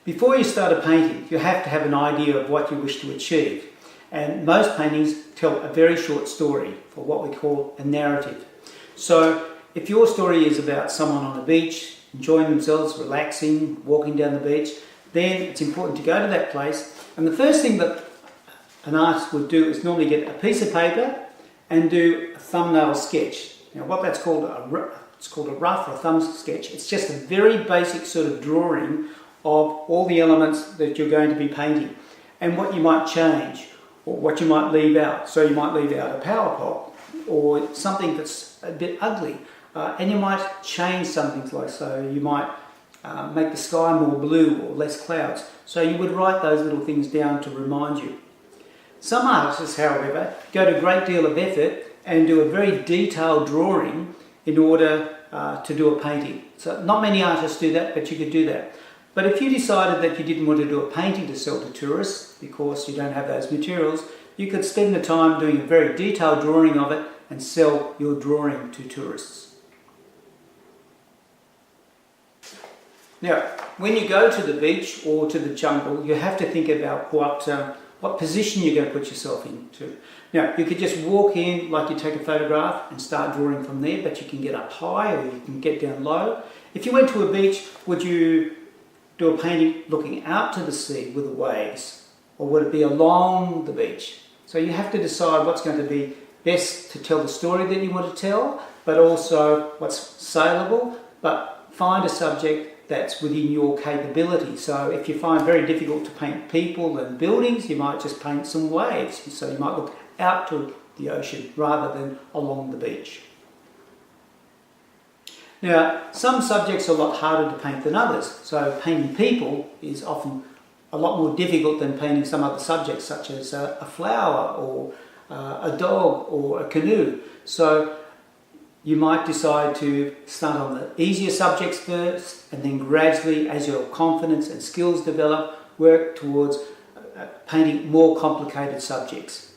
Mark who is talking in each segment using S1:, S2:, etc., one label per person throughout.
S1: Before you start a painting, you have to have an idea of what you wish to achieve. And most paintings tell a very short story, for what we call a narrative. So if your story is about someone on a beach, enjoying themselves, relaxing, walking down the beach, then it's important to go to that place. And the first thing that an artist would do is normally get a piece of paper and do a thumbnail sketch. Now what that's called, it's called a rough or a thumb sketch. It's just a very basic sort of drawing of all the elements that you're going to be painting and what you might change or what you might leave out. So you might leave out a power pot or something that's a bit ugly, and you might change some things, like so you might make the sky more blue or less clouds. So you would write those little things down to remind you. Some artists, however, go to a great deal of effort and do a very detailed drawing in order to do a painting. So not many artists do that, but you could do that. But if you decided that you didn't want to do a painting to sell to tourists because you don't have those materials, you could spend the time doing a very detailed drawing of it and sell your drawing to tourists. Now, when you go to the beach or to the jungle, you have to think about what position you're going to put yourself into. Now, you could just walk in like you take a photograph and start drawing from there, but you can get up high or you can get down low. If you went to a beach, would you do a painting looking out to the sea with the waves, or would it be along the beach? So you have to decide what's going to be best to tell the story that you want to tell, but also what's saleable, but find a subject that's within your capability. So if you find it very difficult to paint people and buildings, you might just paint some waves. So you might look out to the ocean rather than along the beach. Now, some subjects are a lot harder to paint than others. So painting people is often a lot more difficult than painting some other subjects, such as a flower or a dog or a canoe. So you might decide to start on the easier subjects first, and then gradually, as your confidence and skills develop, work towards painting more complicated subjects.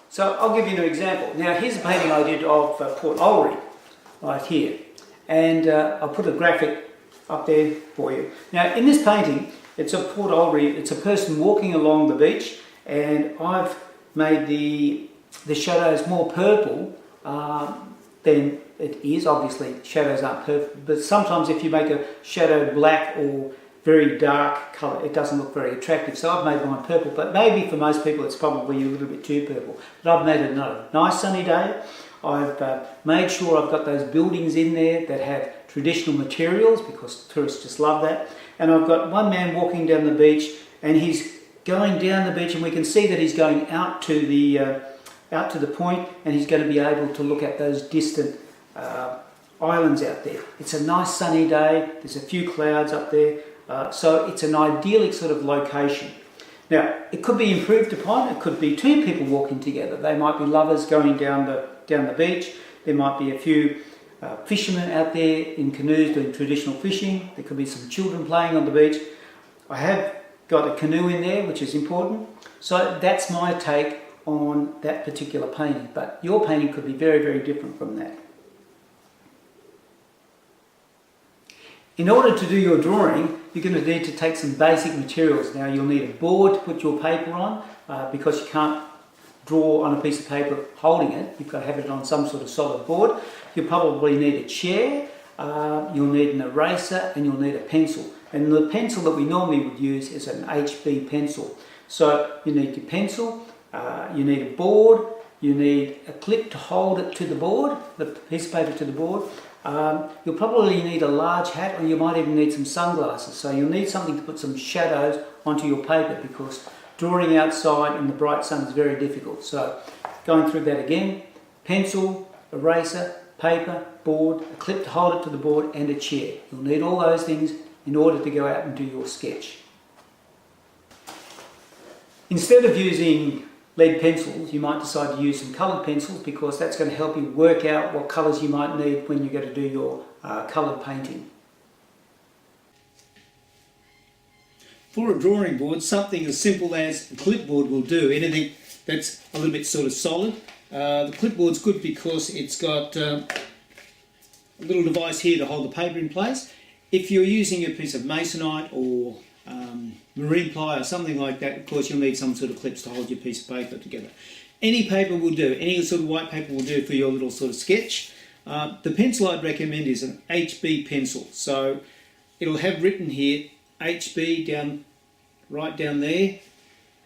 S1: So I'll give you an example. Now here's a painting I did of Port Olry, right here. And I'll put a graphic up there for you. Now in this painting, it's of Port Olry, it's a person walking along the beach, and I've made the shadows more purple than it is. Obviously shadows aren't perfect, but sometimes if you make a shadow black or very dark colour, it doesn't look very attractive. So I've made mine purple, but maybe for most people it's probably a little bit too purple. But I've made it another nice sunny day. I've made sure I've got those buildings in there that have traditional materials, because tourists just love that. And I've got one man walking down the beach, and he's going down the beach, and we can see that he's going out to the point, and he's going to be able to look at those distant islands out there. It's a nice sunny day. There's a few clouds up there. So it's an idyllic sort of location. Now, it could be improved upon. It could be two people walking together. They might be lovers going down the beach. There might be a few fishermen out there in canoes doing traditional fishing. There could be some children playing on the beach. I have got a canoe in there, which is important. So that's my take on that particular painting. But your painting could be very, very different from that. In order to do your drawing, you're going to need to take some basic materials. Now you'll need a board to put your paper on, because you can't draw on a piece of paper holding it. You've got to have it on some sort of solid board. You'll probably need a chair, you'll need an eraser, and you'll need a pencil. And the pencil that we normally would use is an HB pencil. So you need your pencil, you need a board, you need a clip to hold it to the board, the piece of paper to the board. You'll probably need a large hat, or you might even need some sunglasses. So you'll need something to put some shadows onto your paper, because drawing outside in the bright sun is very difficult. So going through that again: pencil, eraser, paper, board, a clip to hold it to the board, and a chair. You'll need all those things in order to go out and do your sketch. Instead of using lead pencils, you might decide to use some coloured pencils, because that's going to help you work out what colours you might need when you go to do your coloured painting. For a drawing board, something as simple as a clipboard will do. Anything that's a little bit sort of solid. The clipboard's good because it's got a little device here to hold the paper in place. if you're using a piece of masonite or marine ply or something like that, of course you'll need some sort of clips to hold your piece of paper together. Any paper will do, any sort of white paper will do for your little sort of sketch. The pencil I'd recommend is an HB pencil. So it'll have written here HB down, right down there.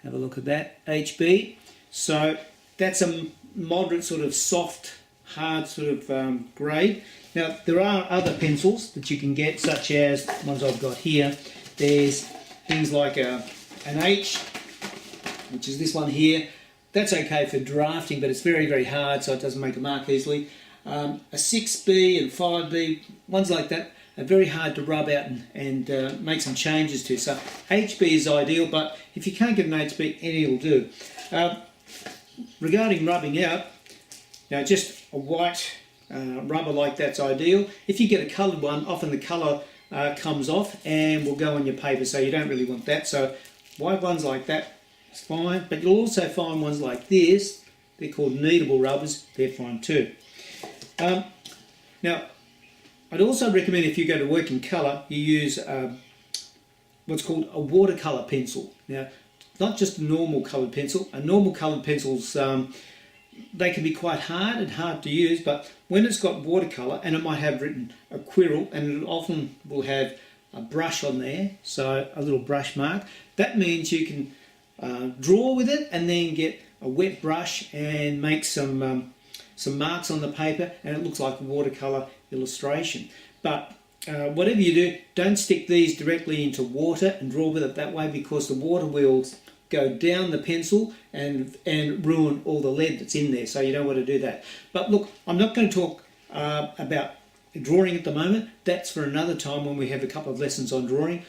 S1: Have a look at that, HB. So that's a moderate sort of soft, hard sort of grade. Now there are other pencils that you can get, such as the ones I've got here. There's things like an H, which is this one here. That's okay for drafting, but it's very, very hard, so it doesn't make a mark easily. A 6B and 5B, ones like that, are very hard to rub out and make some changes to. So HB is ideal, but if you can't get an HB, any will do. Regarding rubbing out, now just a white rubber like that's ideal. If you get a coloured one, often the colour comes off and will go on your paper, so you don't really want that. So white ones like that, it's fine, but you'll also find ones like this. They're called kneadable rubbers, they're fine too. Now, I'd also recommend if you go to work in colour, you use what's called a watercolour pencil. Now, not just a normal coloured pencil. A normal coloured pencils, they can be quite hard and hard to use, but when it's got watercolour, and it might have written a quirrell, and it often will have a brush on there, so a little brush mark, that means you can draw with it and then get a wet brush and make some marks on the paper, and it looks like a watercolour illustration. But whatever you do, don't stick these directly into water and draw with it that way, because the water will go down the pencil and ruin all the lead that's in there, so you don't want to do that. But look, I'm not going to talk about drawing at the moment. That's for another time when we have a couple of lessons on drawing.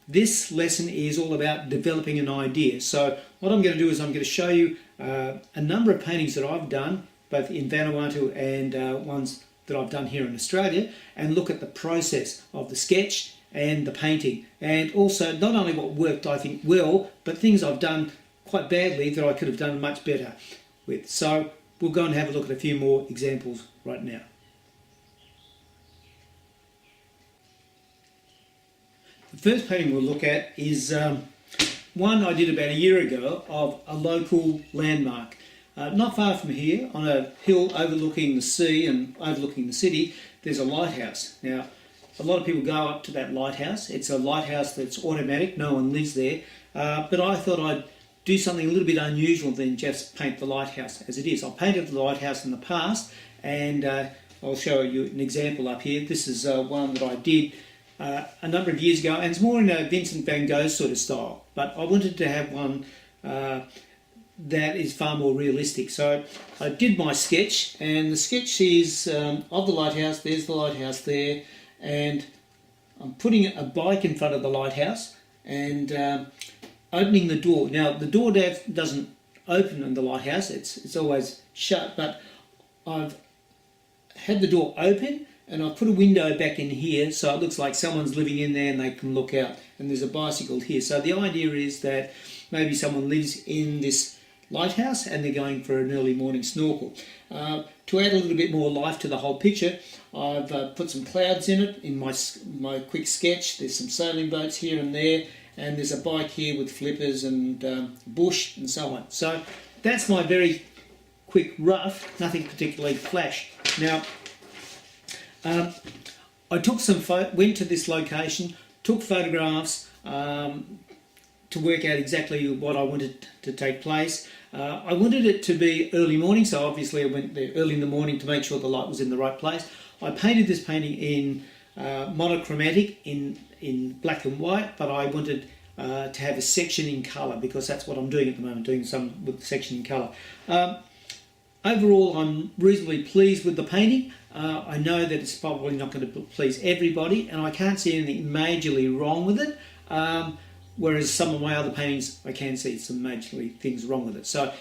S1: This lesson is all about developing an idea. So what I'm going to do is I'm going to show you a number of paintings that I've done, both in Vanuatu and ones that I've done here in Australia, and look at the process of the sketch and the painting, and also not only what worked I think well, but things I've done quite badly that I could have done much better with. So we'll go and have a look at a few more examples right now. The first painting we'll look at is one I did about a year ago of a local landmark. Not far from here, on a hill overlooking the sea and overlooking the city, there's a lighthouse. Now, a lot of people go up to that lighthouse. It's a lighthouse that's automatic, no one lives there. But I thought I'd do something a little bit unusual than just paint the lighthouse as it is. I've painted the lighthouse in the past, and I'll show you an example up here. This is one that I did a number of years ago, and it's more in a Vincent van Gogh sort of style. But I wanted to have one that is far more realistic. So I did my sketch, and the sketch is of the lighthouse. There's the lighthouse there, and I'm putting a bike in front of the lighthouse and opening the door. Now the door doesn't open in the lighthouse, it's always shut, but I've had the door open and I've put a window back in here so it looks like someone's living in there and they can look out, and there's a bicycle here. So the idea is that maybe someone lives in this lighthouse and they're going for an early morning snorkel. To add a little bit more life to the whole picture, I've put some clouds in it in my quick sketch. There's some sailing boats here and there, and there's a bike here with flippers and bush and so on. So that's my very quick rough, nothing particularly flash. Now, I took went to this location, took photographs to work out exactly what I wanted to take place. I wanted it to be early morning, so obviously I went there early in the morning to make sure the light was in the right place. I painted this painting in monochromatic, in black and white, but I wanted to have a section in colour, because that's what I'm doing at the moment, doing some with the section in colour. Overall, I'm reasonably pleased with the painting. I know that it's probably not going to please everybody, and I can't see anything majorly wrong with it. Whereas some of my other paintings, I can see some majorly things wrong with it. So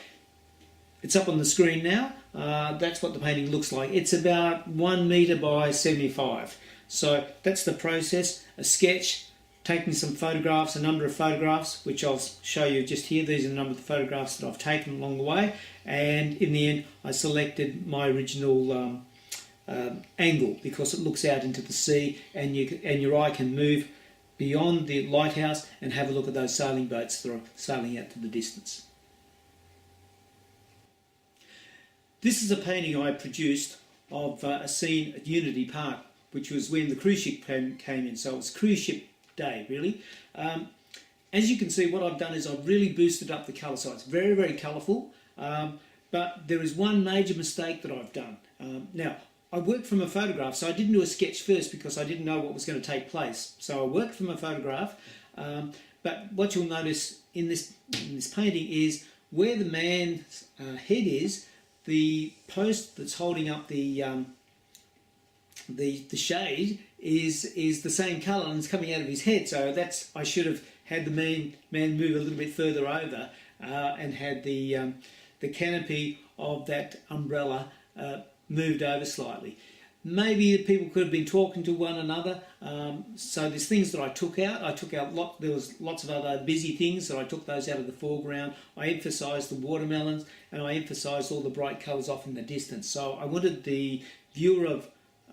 S1: it's up on the screen now. That's what the painting looks like. It's about 1 metre by 75. So that's the process. A sketch, taking some photographs, a number of photographs, which I'll show you just here. These are a number of the photographs that I've taken along the way. And in the end, I selected my original angle, because it looks out into the sea, and your eye can move beyond the lighthouse and have a look at those sailing boats that are sailing out to the distance. This is a painting I produced of a scene at Unity Park, which was when the cruise ship came in, so it was cruise ship day really. As you can see, what I've done is I've really boosted up the colour, so it's very, very colourful, but there is one major mistake that I've done. Now, I worked from a photograph, so I didn't do a sketch first because I didn't know what was going to take place. So I worked from a photograph, but what you'll notice in this painting is where the man's head is, the post that's holding up the shade is the same colour and it's coming out of his head. So I should have had the man move a little bit further over and had the canopy of that umbrella moved over slightly. Maybe the people could have been talking to one another. So there's things that I took out. There was lots of other busy things, so I took those out of the foreground. I emphasised the watermelons, and I emphasised all the bright colours off in the distance. So I wanted the viewer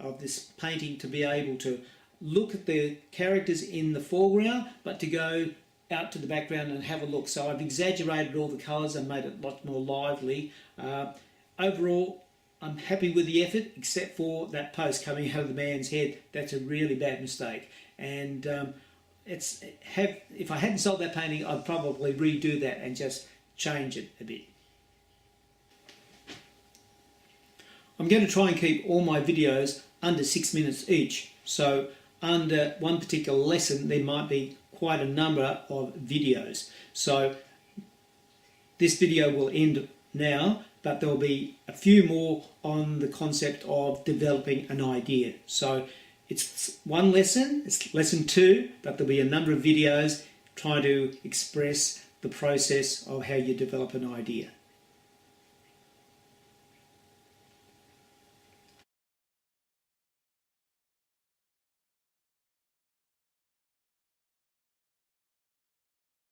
S1: of this painting to be able to look at the characters in the foreground, but to go out to the background and have a look. So I've exaggerated all the colours and made it a lot more lively. Overall, I'm happy with the effort, except for that post coming out of the man's head. That's a really bad mistake. And if I hadn't sold that painting, I'd probably redo that and just change it a bit. I'm going to try and keep all my videos under 6 minutes each. So under one particular lesson, there might be quite a number of videos. So this video will end now, but there will be a few more on the concept of developing an idea. So it's one lesson, it's lesson 2, but there'll be a number of videos trying to express the process of how you develop an idea.